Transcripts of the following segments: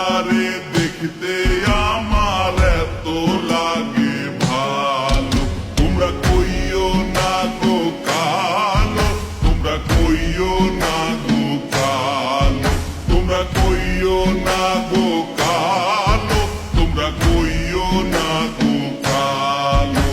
কালারে দেখতে আমার এত লাগে ভালো। তোমরা কইও না গো কালো, তোমরা কইও না গো কালো, তোমরা কইও না গো কালো, তোমরা কইও না গো কালো।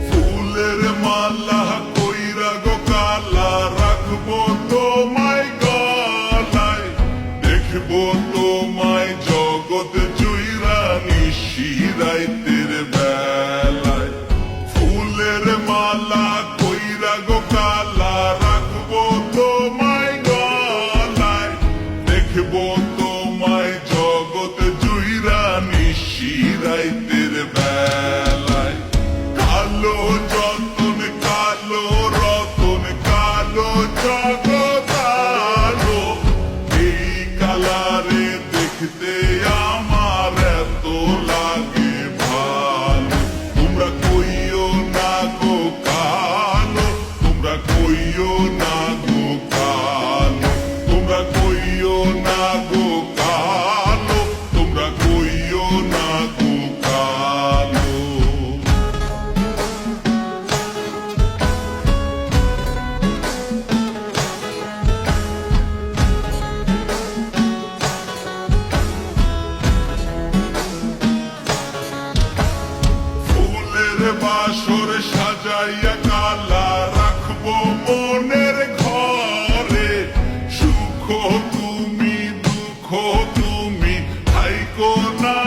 ফুলের মালা কইরা গো কালা রাখবো তোমায় গলায়, দেখবো তোমায় জগৎ জুইরা নিশি রাইতের বেলায়। ফুলের মালা কইরা গো কালা রাখবো তোমায় গলায়, দেখবো তোমায় জগৎ জুইরা নিশি রাইতের বেলায়। কালো যতন কালো রতন কালো জগৎ আলো, এই কালারে দেখতে আমার এত লাগে ভালো। তোমরা কইও না গো কালো, তোমরা কইও না গো কালো, তোমরা কইও না গো কালো, তোমরা কইও না গো কালো। ফুলের বাসর সাজাইয়া কালা রাখবো মনের ঘরে, সুখ তুমি দুঃখ তুমি থাইকো না